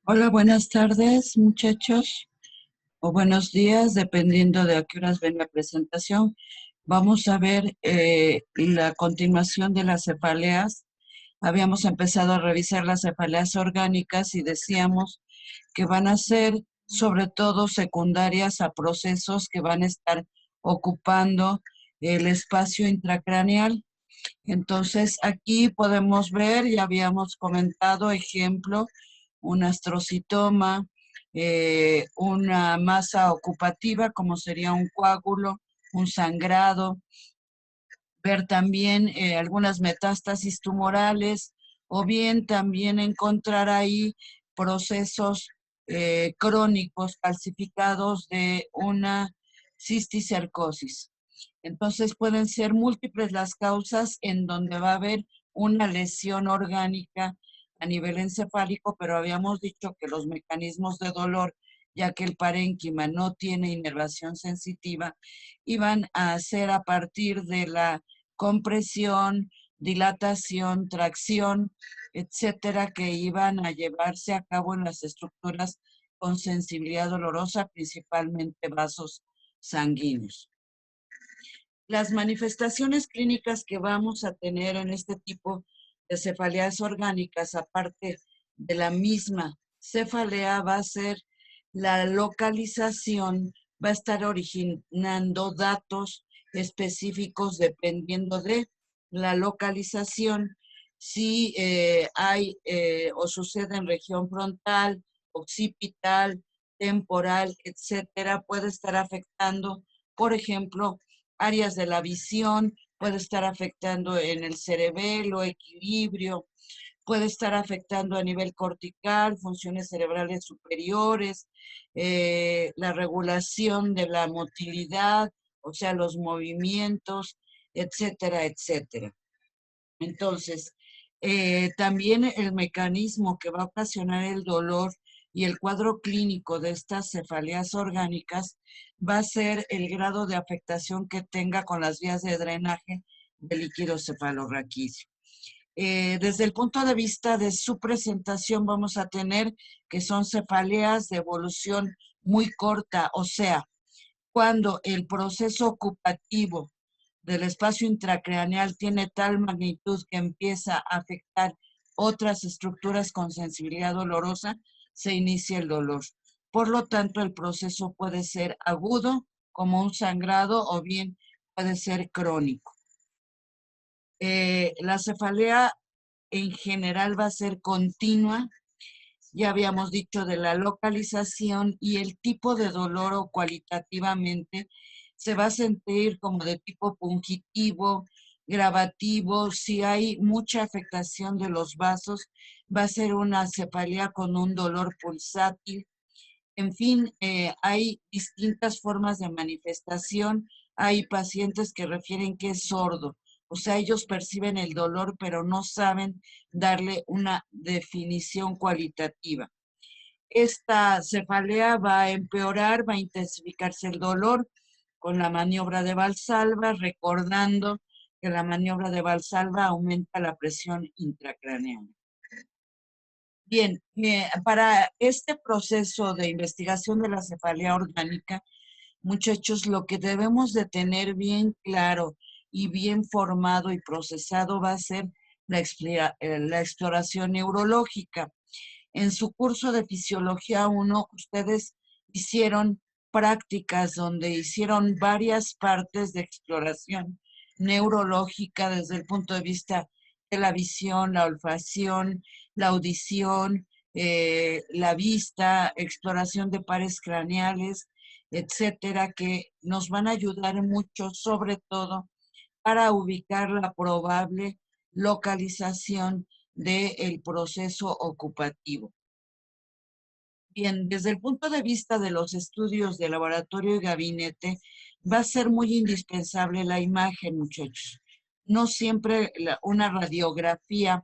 Hola, buenas tardes, muchachos, o buenos días, dependiendo de a qué horas ven la presentación. Vamos a ver la continuación de las cefaleas. Habíamos empezado a revisar las cefaleas orgánicas y decíamos que van a ser sobre todo secundarias a procesos que van a estar ocupando el espacio intracraneal. Entonces, aquí podemos ver, ya habíamos comentado, ejemplo, un astrocitoma, una masa ocupativa, como sería un coágulo, un sangrado, ver también algunas metástasis tumorales, o bien también encontrar ahí procesos crónicos calcificados de una cisticercosis. Entonces pueden ser múltiples las causas en donde va a haber una lesión orgánica a nivel encefálico, pero habíamos dicho que los mecanismos de dolor, ya que el parénquima no tiene inervación sensitiva, iban a ser a partir de la compresión, dilatación, tracción, etcétera, que iban a llevarse a cabo en las estructuras con sensibilidad dolorosa, principalmente vasos sanguíneos. Las manifestaciones clínicas que vamos a tener en este tipo de cefaleas orgánicas, aparte de la misma cefalea, va a ser la localización, va a estar originando datos específicos dependiendo de la localización, si hay o sucede en región frontal, occipital, temporal, etcétera, puede estar afectando, por ejemplo, áreas de la visión, puede estar afectando en el cerebelo, equilibrio, puede estar afectando a nivel cortical, funciones cerebrales superiores, la regulación de la motilidad, o sea, los movimientos, etcétera, etcétera. Entonces, también el mecanismo que va a ocasionar el dolor y el cuadro clínico de estas cefaleas orgánicas va a ser el grado de afectación que tenga con las vías de drenaje del líquido cefalorraquídeo. Desde el punto de vista de su presentación vamos a tener que son cefaleas de evolución muy corta, o sea, cuando el proceso ocupativo del espacio intracraneal tiene tal magnitud que empieza a afectar otras estructuras con sensibilidad dolorosa, se inicia el dolor. Por lo tanto, el proceso puede ser agudo, como un sangrado, o bien puede ser crónico. La cefalea en general va a ser continua. Ya habíamos dicho de la localización y el tipo de dolor o cualitativamente se va a sentir como de tipo pungitivo, gravativo. Si hay mucha afectación de los vasos, va a ser una cefalea con un dolor pulsátil. En fin, hay distintas formas de manifestación. Hay pacientes que refieren que es sordo, o sea, ellos perciben el dolor, pero no saben darle una definición cualitativa. Esta cefalea va a empeorar, va a intensificarse el dolor con la maniobra de Valsalva, recordando que la maniobra de Valsalva aumenta la presión intracraneal. Bien, para este proceso de investigación de la cefalea orgánica, muchachos, lo que debemos de tener bien claro y bien formado y procesado va a ser la exploración neurológica. En su curso de Fisiología 1, ustedes hicieron prácticas donde hicieron varias partes de exploración neurológica desde el punto de vista de la visión, la olfacción, la audición, la vista, exploración de pares craneales, etcétera, que nos van a ayudar mucho, sobre todo para ubicar la probable localización del proceso ocupativo. Bien, desde el punto de vista de los estudios de laboratorio y gabinete, va a ser muy indispensable la imagen, muchachos. No siempre una radiografía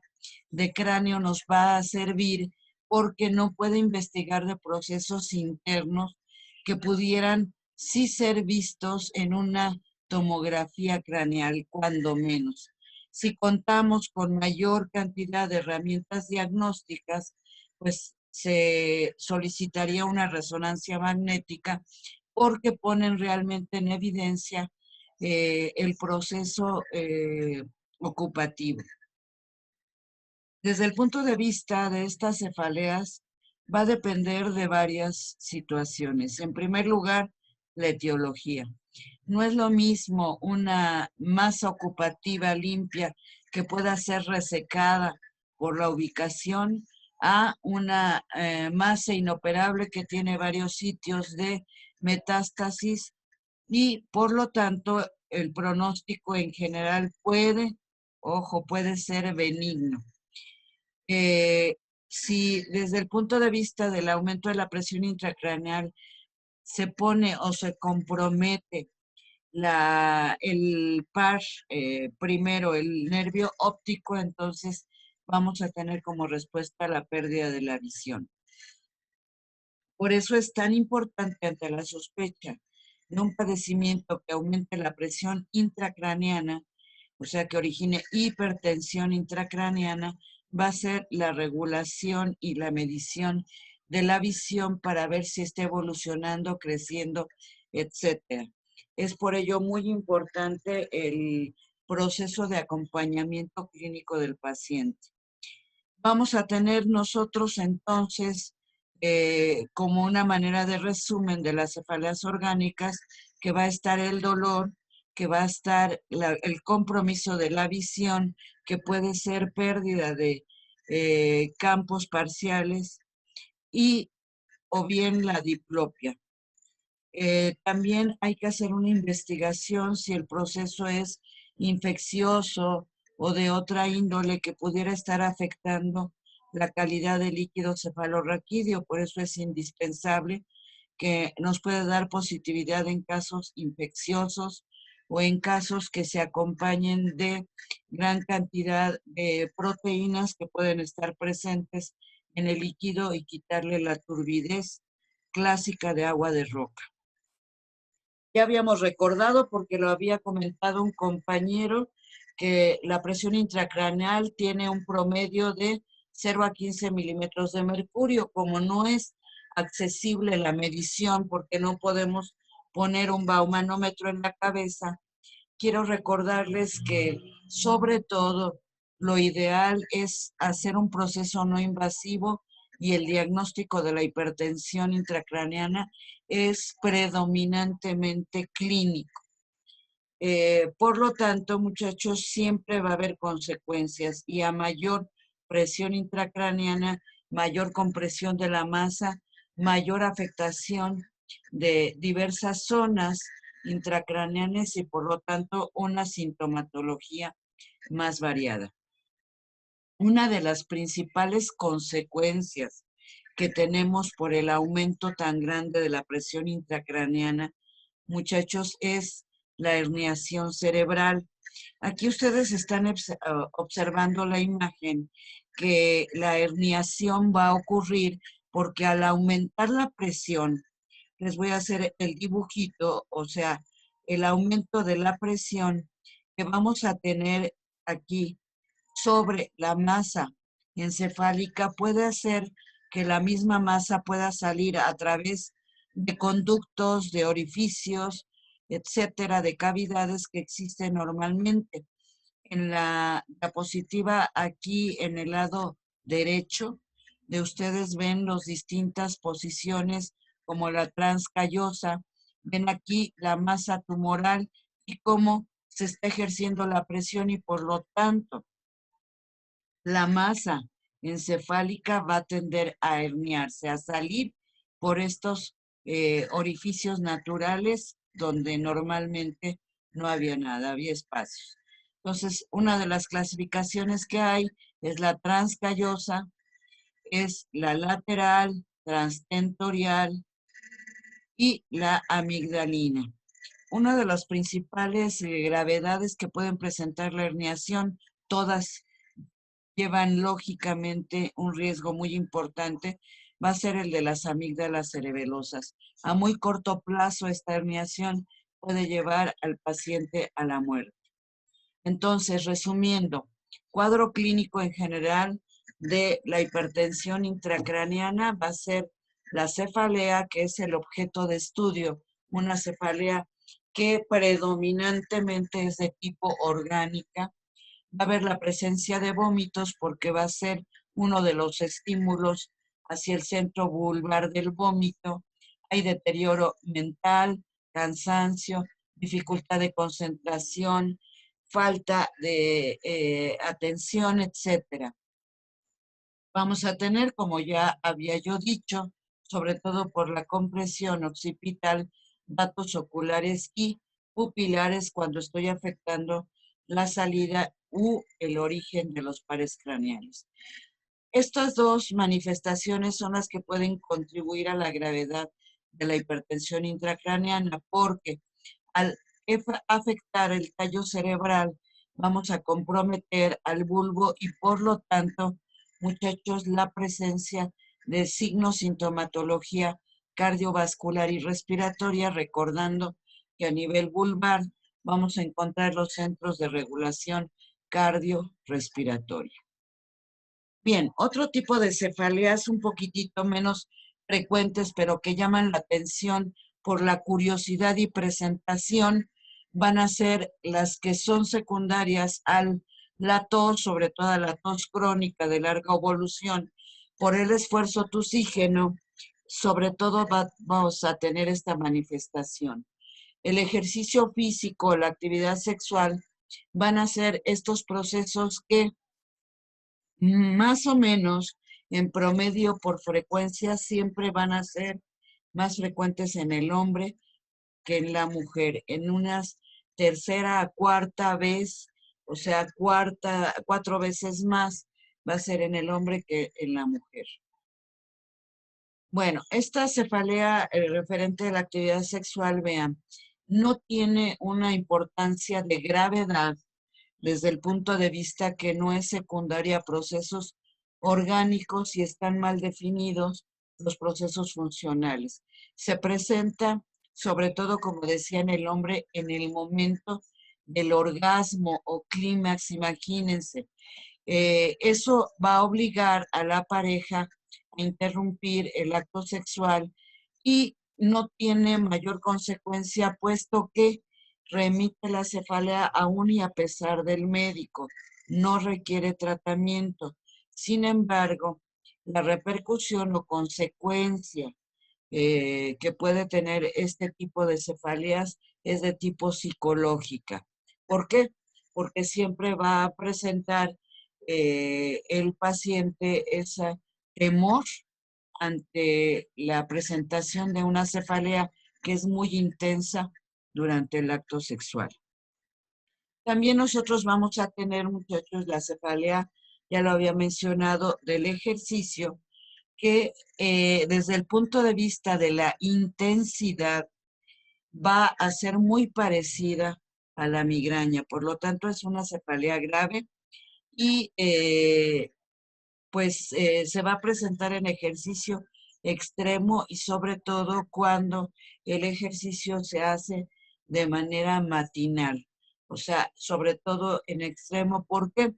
de cráneo nos va a servir porque no puede investigar de procesos internos que pudieran sí ser vistos en una tomografía craneal, cuando menos. Si contamos con mayor cantidad de herramientas diagnósticas, pues se solicitaría una resonancia magnética porque ponen realmente en evidencia el proceso ocupativo. Desde el punto de vista de estas cefaleas, va a depender de varias situaciones. En primer lugar, la etiología. No es lo mismo una masa ocupativa limpia que pueda ser resecada por la ubicación a una masa inoperable que tiene varios sitios de metástasis y por lo tanto el pronóstico en general puede ser benigno. Si desde el punto de vista del aumento de la presión intracraneal se pone o se compromete el par, primero el nervio óptico, entonces vamos a tener como respuesta la pérdida de la visión. Por eso es tan importante ante la sospecha de un padecimiento que aumente la presión intracraneana, o sea, que origine hipertensión intracraneana, va a ser la regulación y la medición de la visión para ver si está evolucionando, creciendo, etcétera. Es por ello muy importante el proceso de acompañamiento clínico del paciente. Vamos a tener nosotros entonces como una manera de resumen de las cefaleas orgánicas, que va a estar el dolor, que va a estar el compromiso de la visión, que puede ser pérdida de campos parciales y o bien la diplopia. También hay que hacer una investigación si el proceso es infeccioso o de otra índole que pudiera estar afectando la calidad del líquido cefalorraquídeo. Por eso es indispensable que nos puede dar positividad en casos infecciosos o en casos que se acompañen de gran cantidad de proteínas que pueden estar presentes en el líquido y quitarle la turbidez clásica de agua de roca. Ya habíamos recordado, porque lo había comentado un compañero, que la presión intracraneal tiene un promedio de 0 a 15 milímetros de mercurio. Como no es accesible la medición porque no podemos poner un baumanómetro en la cabeza, quiero recordarles que sobre todo lo ideal es hacer un proceso no invasivo y el diagnóstico de la hipertensión intracraneana es predominantemente clínico. Por lo tanto, muchachos, siempre va a haber consecuencias y a mayor presión intracraneana, mayor compresión de la masa, mayor afectación de diversas zonas intracraneanas y por lo tanto una sintomatología más variada. Una de las principales consecuencias que tenemos por el aumento tan grande de la presión intracraneana, muchachos, es la herniación cerebral. Aquí ustedes están observando la imagen que la herniación va a ocurrir porque al aumentar la presión, les voy a hacer el dibujito, o sea, el aumento de la presión que vamos a tener aquí sobre la masa encefálica puede hacer que la misma masa pueda salir a través de conductos, de orificios, etcétera, de cavidades que existen normalmente. En la diapositiva aquí en el lado derecho de ustedes ven las distintas posiciones como la transcallosa, ven aquí la masa tumoral y cómo se está ejerciendo la presión y por lo tanto la masa encefálica va a tender a herniarse, a salir por estos orificios naturales donde normalmente no había nada, había espacios. Entonces, una de las clasificaciones que hay es la transcallosa, es la lateral, transtentorial y la amigdalina. Una de las principales gravedades que pueden presentar la herniación, todas llevan lógicamente un riesgo muy importante, va a ser el de las amígdalas cerebelosas. A muy corto plazo, esta herniación puede llevar al paciente a la muerte. Entonces, resumiendo, cuadro clínico en general, de la hipertensión intracraneana va a ser la cefalea, que es el objeto de estudio, una cefalea que predominantemente es de tipo orgánica. Va a haber la presencia de vómitos porque va a ser uno de los estímulos hacia el centro vulvar del vómito. Hay deterioro mental, cansancio, dificultad de concentración, falta de atención, etcétera. Vamos a tener, como ya había yo dicho, sobre todo por la compresión occipital, datos oculares y pupilares cuando estoy afectando la salida u el origen de los pares craneales. Estas dos manifestaciones son las que pueden contribuir a la gravedad de la hipertensión intracraneana, porque al afectar el tallo cerebral, vamos a comprometer al bulbo y por lo tanto, muchachos, la presencia de signos, sintomatología cardiovascular y respiratoria, recordando que a nivel vulvar vamos a encontrar los centros de regulación cardiorrespiratoria. Bien, otro tipo de cefaleas un poquitito menos frecuentes, pero que llaman la atención por la curiosidad y presentación, van a ser las que son secundarias a la tos, sobre todo la tos crónica de larga evolución. Por el esfuerzo tusígeno, sobre todo vamos a tener esta manifestación. El ejercicio físico, la actividad sexual, van a ser estos procesos que más o menos en promedio por frecuencia siempre van a ser más frecuentes en el hombre que en la mujer. En unas tercera a cuarta vez, o sea, 4 veces más va a ser en el hombre que en la mujer. Bueno, esta cefalea referente a la actividad sexual, vean, no tiene una importancia de gravedad desde el punto de vista que no es secundaria a procesos orgánicos y están mal definidos los procesos funcionales. Se presenta, sobre todo, como decía en el hombre, en el momento del orgasmo o clímax, imagínense. Eso va a obligar a la pareja a interrumpir el acto sexual y no tiene mayor consecuencia, puesto que remite la cefalea aún y a pesar del médico, no requiere tratamiento. Sin embargo, la repercusión o consecuencia que puede tener este tipo de cefaleas es de tipo psicológica. ¿Por qué? Porque siempre va a presentar el paciente ese temor ante la presentación de una cefalea que es muy intensa durante el acto sexual. También nosotros vamos a tener, muchachos, la cefalea, ya lo había mencionado, del ejercicio, que desde el punto de vista de la intensidad va a ser muy parecida a la migraña. Por lo tanto, es una cefalea grave y se va a presentar en ejercicio extremo y sobre todo cuando el ejercicio se hace de manera matinal. O sea, sobre todo en extremo. ¿Por qué?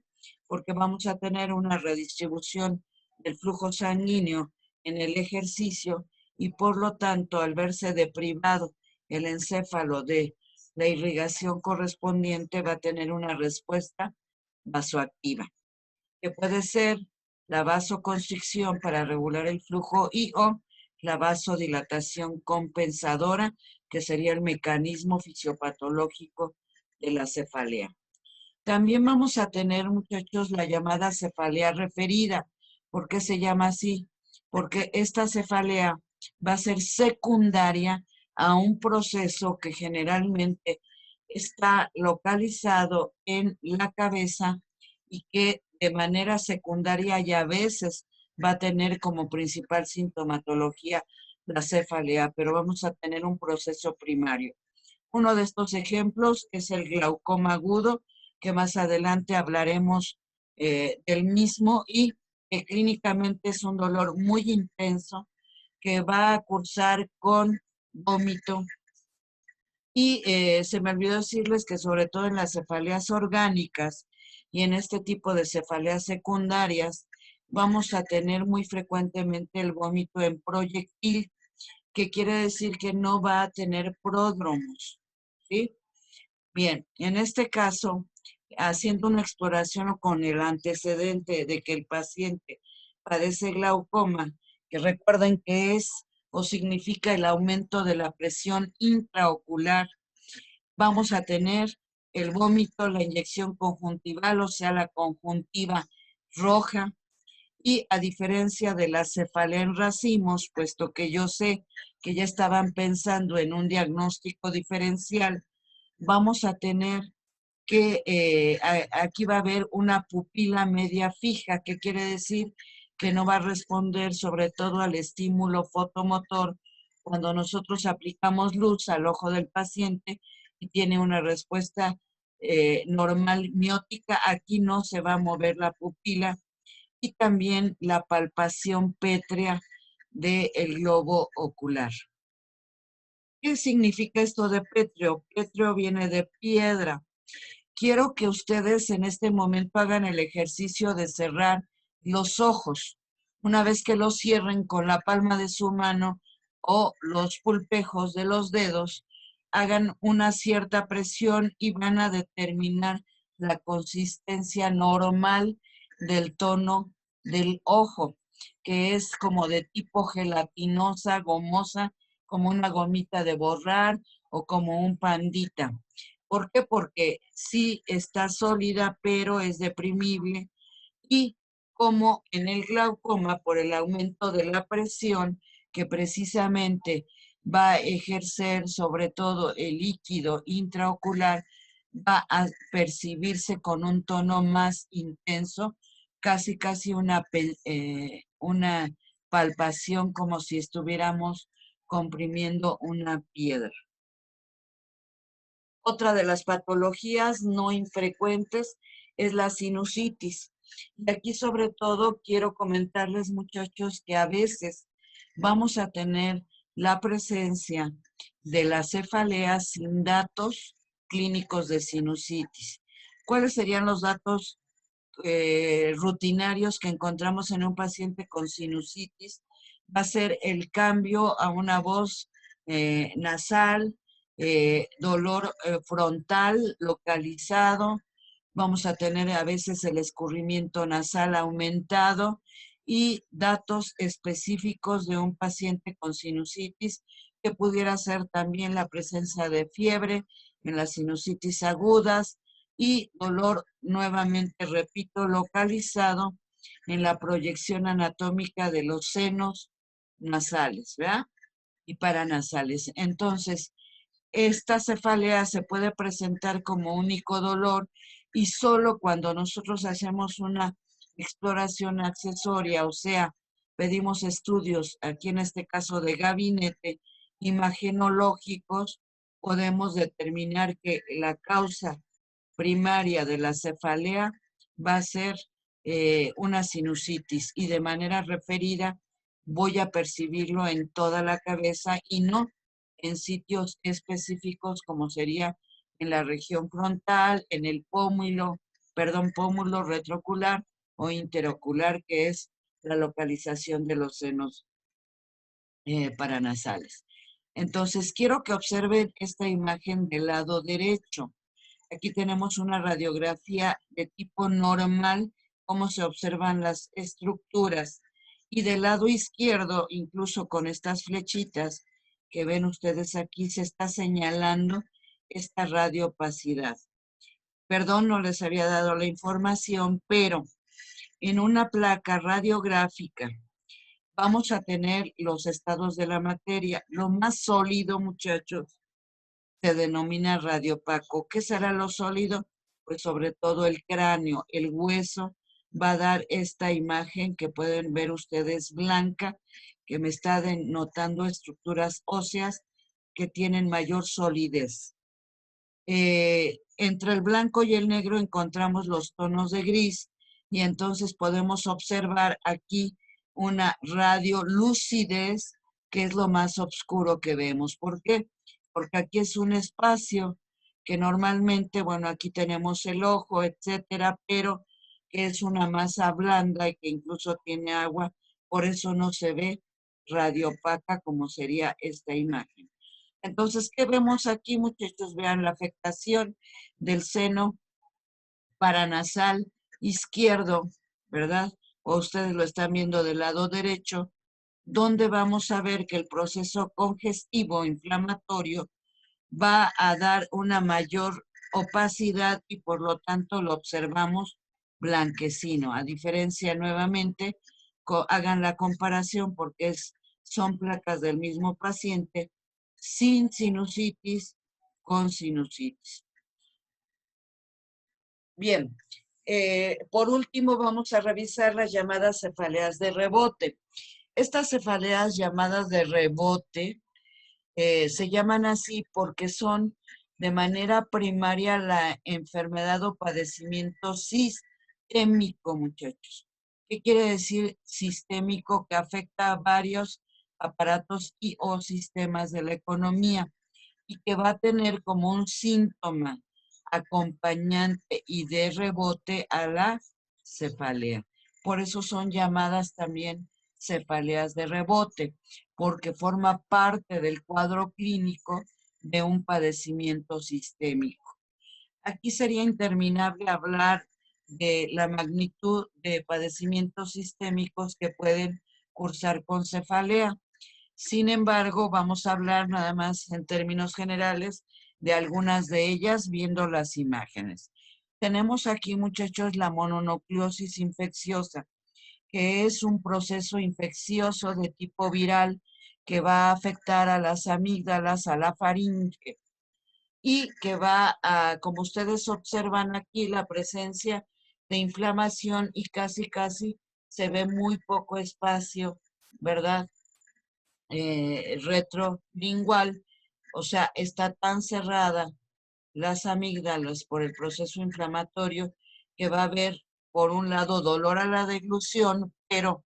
Porque vamos a tener una redistribución del flujo sanguíneo en el ejercicio y por lo tanto, al verse deprivado el encéfalo de la irrigación correspondiente, va a tener una respuesta vasoactiva, que puede ser la vasoconstricción para regular el flujo y o la vasodilatación compensadora, que sería el mecanismo fisiopatológico de la cefalea. También vamos a tener, muchachos, la llamada cefalea referida. ¿Por qué se llama así? Porque esta cefalea va a ser secundaria a un proceso que generalmente está localizado en la cabeza y que de manera secundaria y a veces va a tener como principal sintomatología la cefalea, pero vamos a tener un proceso primario. Uno de estos ejemplos es el glaucoma agudo, que más adelante hablaremos del mismo y que clínicamente es un dolor muy intenso que va a cursar con vómito. Y se me olvidó decirles que sobre todo en las cefaleas orgánicas y en este tipo de cefaleas secundarias vamos a tener muy frecuentemente el vómito en proyectil, que quiere decir que no va a tener pródromos, ¿sí? Bien, en este caso, haciendo una exploración con el antecedente de que el paciente padece glaucoma, que recuerden que es o significa el aumento de la presión intraocular, vamos a tener el vómito, la inyección conjuntival, o sea, la conjuntiva roja, y a diferencia de la cefalea en racimos, puesto que yo sé que ya estaban pensando en un diagnóstico diferencial, vamos a tener que aquí va a haber una pupila media fija, que quiere decir que no va a responder sobre todo al estímulo fotomotor cuando nosotros aplicamos luz al ojo del paciente y tiene una respuesta normal miótica. Aquí no se va a mover la pupila, y también la palpación pétrea del globo ocular. ¿Qué significa esto de pétreo? Pétreo viene de piedra. Quiero que ustedes en este momento hagan el ejercicio de cerrar los ojos. Una vez que los cierren con la palma de su mano o los pulpejos de los dedos, hagan una cierta presión y van a determinar la consistencia normal del tono del ojo, que es como de tipo gelatinosa, gomosa, como una gomita de borrar o como un pandita. ¿Por qué? Porque sí está sólida, pero es deprimible, y como en el glaucoma, por el aumento de la presión, que precisamente va a ejercer sobre todo el líquido intraocular, va a percibirse con un tono más intenso, casi una palpación como si estuviéramos comprimiendo una piedra. Otra de las patologías no infrecuentes es la sinusitis. Y aquí sobre todo quiero comentarles, muchachos, que a veces vamos a tener la presencia de la cefalea sin datos clínicos de sinusitis. ¿Cuáles serían los datos rutinarios que encontramos en un paciente con sinusitis? Va a ser el cambio a una voz nasal, dolor frontal localizado, vamos a tener a veces el escurrimiento nasal aumentado y datos específicos de un paciente con sinusitis, que pudiera ser también la presencia de fiebre en las sinusitis agudas y dolor, nuevamente repito, localizado en la proyección anatómica de los senos nasales, ¿verdad? Y paranasales. Entonces, esta cefalea se puede presentar como único dolor, y solo cuando nosotros hacemos una exploración accesoria, o sea, pedimos estudios, aquí en este caso de gabinete, imagenológicos, podemos determinar que la causa primaria de la cefalea va a ser una sinusitis, y de manera referida voy a percibirlo en toda la cabeza y no en sitios específicos como sería en la región frontal, en el pómulo retroocular o interocular, que es la localización de los senos paranasales. Entonces, quiero que observen esta imagen del lado derecho. Aquí tenemos una radiografía de tipo normal, cómo se observan las estructuras. Y del lado izquierdo, incluso con estas flechitas que ven ustedes aquí, se está señalando esta radiopacidad. Perdón, no les había dado la información, pero en una placa radiográfica vamos a tener los estados de la materia. Lo más sólido, muchachos, se denomina radiopaco. ¿Qué será lo sólido? Pues sobre todo el cráneo, el hueso va a dar esta imagen que pueden ver ustedes blanca, que me está denotando estructuras óseas que tienen mayor solidez. Entre el blanco y el negro encontramos los tonos de gris, y entonces podemos observar aquí una radiolucidez, que es lo más oscuro que vemos. ¿Por qué? Porque aquí es un espacio que normalmente, bueno, aquí tenemos el ojo, etcétera, pero que es una masa blanda y que incluso tiene agua, por eso no se ve radiopaca como sería esta imagen. Entonces, ¿qué vemos aquí, muchachos? Vean la afectación del seno paranasal izquierdo, ¿verdad? O ustedes lo están viendo del lado derecho, donde vamos a ver que el proceso congestivo inflamatorio va a dar una mayor opacidad y por lo tanto lo observamos blanquecino. A diferencia nuevamente, hagan la comparación porque son placas del mismo paciente sin sinusitis con sinusitis. Bien, por último vamos a revisar las llamadas cefaleas de rebote. Estas cefaleas llamadas de rebote se llaman así porque son de manera primaria la enfermedad o padecimiento sistémico, muchachos. ¿Qué quiere decir sistémico? Que afecta a varios aparatos y o sistemas de la economía y que va a tener como un síntoma acompañante y de rebote a la cefalea. Por eso son llamadas también cefaleas de rebote, porque forma parte del cuadro clínico de un padecimiento sistémico. Aquí sería interminable hablar de la magnitud de padecimientos sistémicos que pueden cursar con cefalea. Sin embargo, vamos a hablar nada más en términos generales de algunas de ellas viendo las imágenes. Tenemos aquí, muchachos, la mononucleosis infecciosa, que es un proceso infeccioso de tipo viral que va a afectar a las amígdalas, a la faringe, y que va a, como ustedes observan aquí, la presencia de inflamación y casi se ve muy poco espacio, ¿verdad? Retrolingual, o sea, está tan cerrada las amígdalas por el proceso inflamatorio que va a haber, por un lado, dolor a la deglución, pero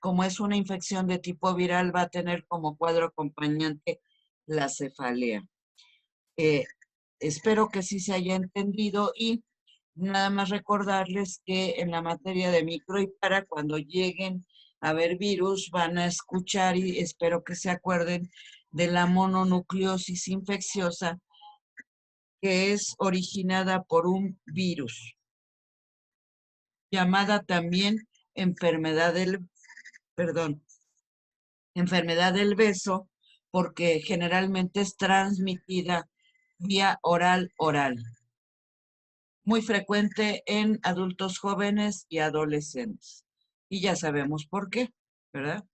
como es una infección de tipo viral, va a tener como cuadro acompañante la cefalea. Espero que sí se haya entendido y nada más recordarles que en la materia de micro y para, cuando lleguen a ver virus, van a escuchar y espero que se acuerden de la mononucleosis infecciosa que es originada por un virus, llamada también enfermedad perdón, enfermedad del beso, porque generalmente es transmitida vía oral. Muy frecuente en adultos jóvenes y adolescentes. Y ya sabemos por qué, ¿verdad?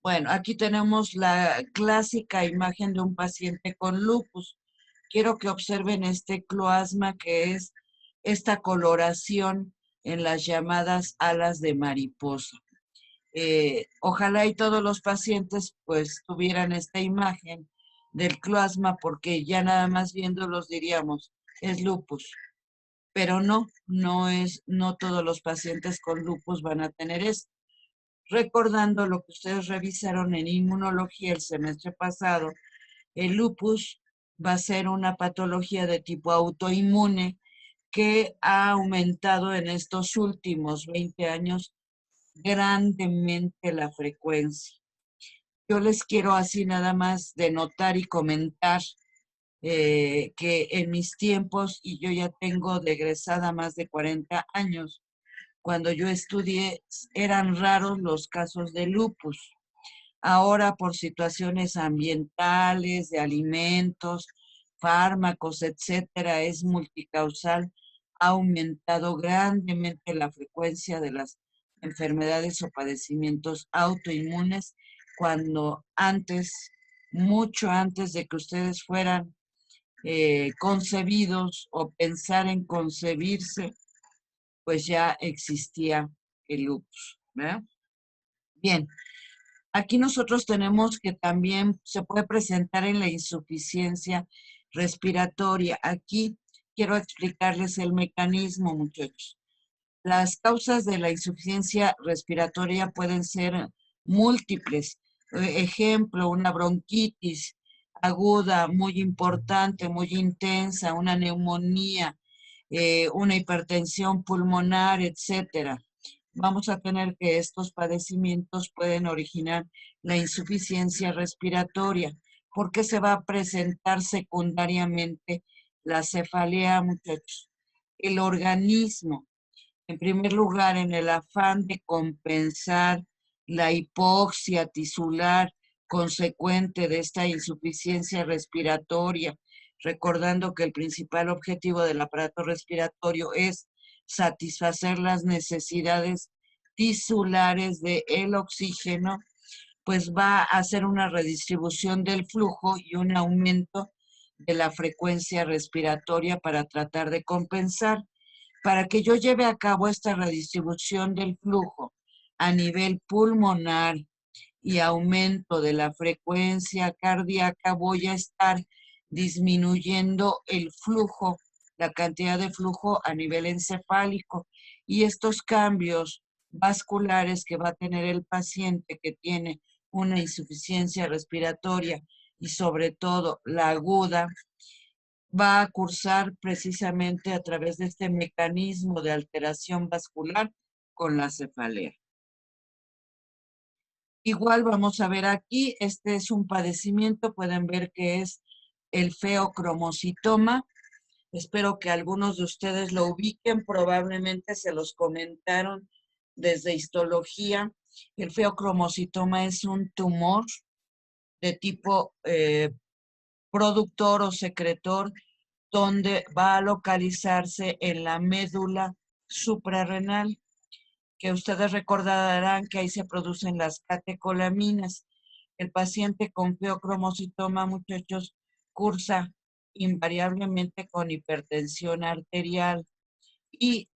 Bueno, aquí tenemos la clásica imagen de un paciente con lupus. Quiero que observen este cloasma, que es esta coloración en las llamadas alas de mariposa. Ojalá y todos los pacientes pues tuvieran esta imagen del cloasma, porque ya nada más viéndolos diríamos, es lupus. Pero no todos los pacientes con lupus van a tener esto. Recordando lo que ustedes revisaron en inmunología el semestre pasado, el lupus va a ser una patología de tipo autoinmune que ha aumentado en estos últimos 20 años grandemente la frecuencia. Yo les quiero así nada más denotar y comentar que en mis tiempos, y yo ya tengo de egresada más de 40 años, cuando yo estudié eran raros los casos de lupus. Ahora por situaciones ambientales, de alimentos, fármacos, etcétera, es multicausal, ha aumentado grandemente la frecuencia de las enfermedades o padecimientos autoinmunes, cuando antes, mucho antes de que ustedes fueran concebidos o pensar en concebirse, pues ya existía el lupus, ¿verdad? Bien, aquí nosotros tenemos que también se puede presentar en la insuficiencia respiratoria. Aquí quiero explicarles el mecanismo, muchachos. Las causas de la insuficiencia respiratoria pueden ser múltiples. Ejemplo, una bronquitis aguda, muy importante, muy intensa, una neumonía, una hipertensión pulmonar, etcétera. Vamos a tener que estos padecimientos pueden originar la insuficiencia respiratoria, porque se va a presentar secundariamente la cefalea, muchachos. El organismo, en primer lugar, en el afán de compensar la hipoxia tisular consecuente de esta insuficiencia respiratoria, recordando que el principal objetivo del aparato respiratorio es satisfacer las necesidades tisulares del oxígeno, pues va a hacer una redistribución del flujo y un aumento de la frecuencia respiratoria para tratar de compensar. Para que yo lleve a cabo esta redistribución del flujo a nivel pulmonar y aumento de la frecuencia cardíaca, voy a estar disminuyendo el flujo, la cantidad de flujo a nivel encefálico. Y estos cambios vasculares que va a tener el paciente que tiene una insuficiencia respiratoria y sobre todo la aguda, va a cursar precisamente a través de este mecanismo de alteración vascular con la cefalea. Igual vamos a ver aquí, este es un padecimiento, pueden ver que es el feocromocitoma. Espero que algunos de ustedes lo ubiquen, probablemente se los comentaron desde histología. El feocromocitoma es un tumor de tipo productor o secretor, donde va a localizarse en la médula suprarrenal, que ustedes recordarán que ahí se producen las catecolaminas. El paciente con feocromocitoma, muchachos, cursa invariablemente con hipertensión arterial. Y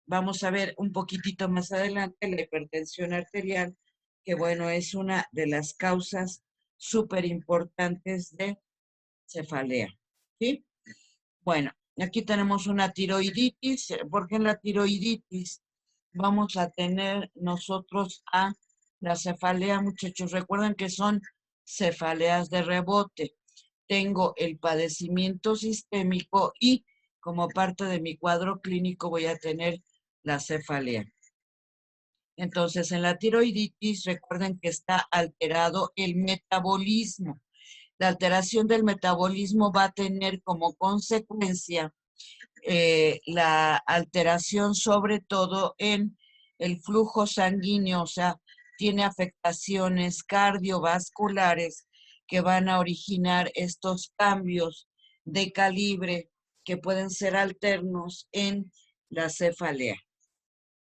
vamos a ver un poquitito más adelante la hipertensión arterial, que bueno, es una de las causas súper importantes de cefalea. ¿Sí? Bueno, aquí tenemos una tiroiditis, porque en la tiroiditis vamos a tener nosotros a la cefalea, muchachos. Recuerden que son cefaleas de rebote. Tengo el padecimiento sistémico y como parte de mi cuadro clínico voy a tener la cefalea. Entonces, en la tiroiditis, recuerden que está alterado el metabolismo. La alteración del metabolismo va a tener como consecuencia la alteración sobre todo en el flujo sanguíneo, o sea, tiene afectaciones cardiovasculares que van a originar estos cambios de calibre que pueden ser alternos en la cefalea,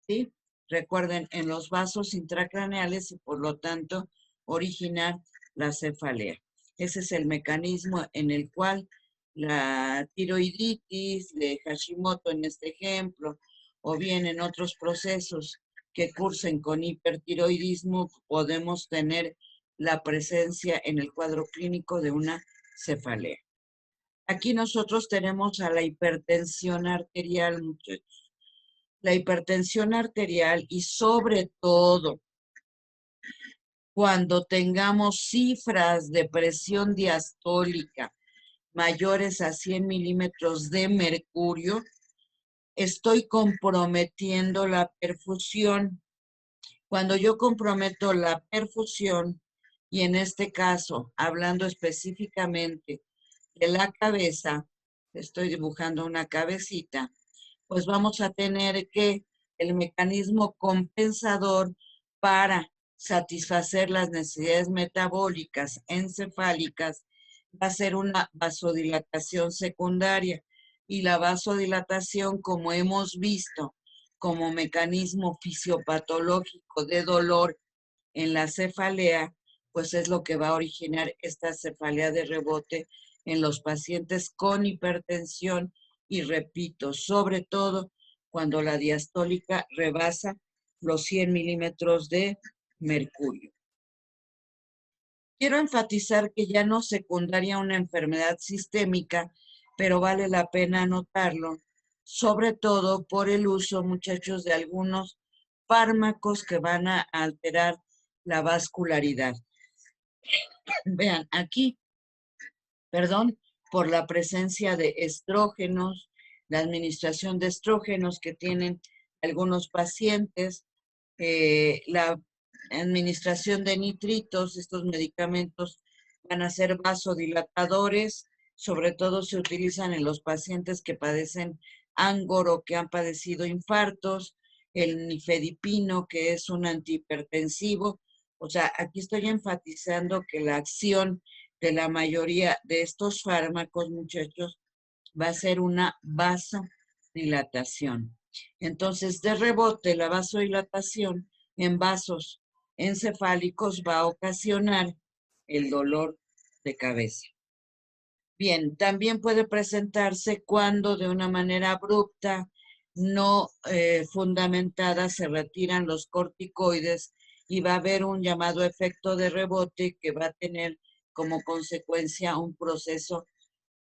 ¿sí? Recuerden, en los vasos intracraneales y por lo tanto originar la cefalea. Ese es el mecanismo en el cual la tiroiditis de Hashimoto en este ejemplo, o bien en otros procesos que cursen con hipertiroidismo, podemos tener la presencia en el cuadro clínico de una cefalea. Aquí nosotros tenemos a la hipertensión arterial, muchachos. La hipertensión arterial y sobre todo cuando tengamos cifras de presión diastólica mayores a 100 milímetros de mercurio, estoy comprometiendo la perfusión. Cuando yo comprometo la perfusión, y en este caso, hablando específicamente de la cabeza, estoy dibujando una cabecita, pues vamos a tener que el mecanismo compensador para satisfacer las necesidades metabólicas encefálicas va a ser una vasodilatación secundaria. Y la vasodilatación, como hemos visto, como mecanismo fisiopatológico de dolor en la cefalea, pues es lo que va a originar esta cefalea de rebote en los pacientes con hipertensión y repito, sobre todo cuando la diastólica rebasa los 100 milímetros de mercurio. Quiero enfatizar que ya no es secundaria una enfermedad sistémica, pero vale la pena anotarlo, sobre todo por el uso, muchachos, de algunos fármacos que van a alterar la vascularidad. Vean, aquí, perdón, por la presencia de estrógenos, la administración de estrógenos que tienen algunos pacientes, la administración de nitritos. Estos medicamentos van a ser vasodilatadores, sobre todo se utilizan en los pacientes que padecen Angor o que han padecido infartos, el nifedipino, que es un antihipertensivo. O sea, aquí estoy enfatizando que la acción de la mayoría de estos fármacos, muchachos, va a ser una vasodilatación. Entonces, de rebote, la vasodilatación en vasos encefálicos va a ocasionar el dolor de cabeza. Bien, también puede presentarse cuando de una manera abrupta, no fundamentada, se retiran los corticoides y va a haber un llamado efecto de rebote que va a tener como consecuencia un proceso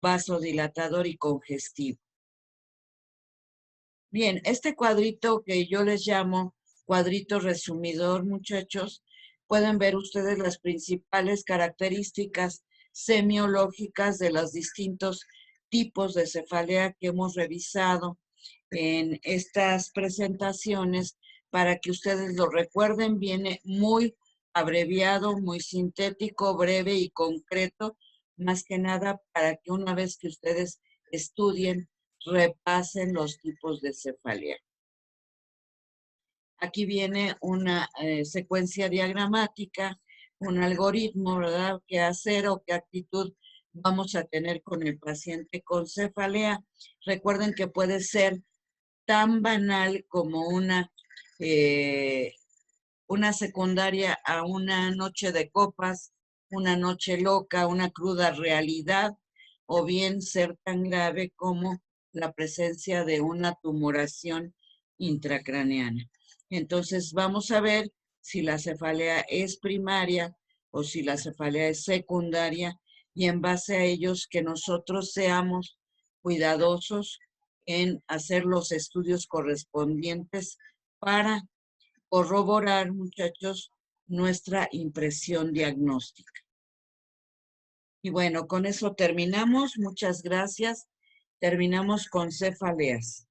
vasodilatador y congestivo. Bien, este cuadrito que yo les llamo cuadrito resumidor, muchachos, pueden ver ustedes las principales características semiológicas de los distintos tipos de cefalea que hemos revisado en estas presentaciones para que ustedes lo recuerden. Viene muy abreviado, muy sintético, breve y concreto, más que nada para que una vez que ustedes estudien, repasen los tipos de cefalea. Aquí viene una secuencia diagramática, un algoritmo, ¿verdad? ¿Qué hacer o qué actitud vamos a tener con el paciente con cefalea? Recuerden que puede ser tan banal como una secundaria a una noche de copas, una noche loca, una cruda realidad, o bien ser tan grave como la presencia de una tumoración intracraneana. Entonces vamos a ver si la cefalea es primaria o si la cefalea es secundaria, y en base a ellos que nosotros seamos cuidadosos en hacer los estudios correspondientes para corroborar, muchachos, nuestra impresión diagnóstica. Y bueno, con eso terminamos. Muchas gracias. Terminamos con cefaleas.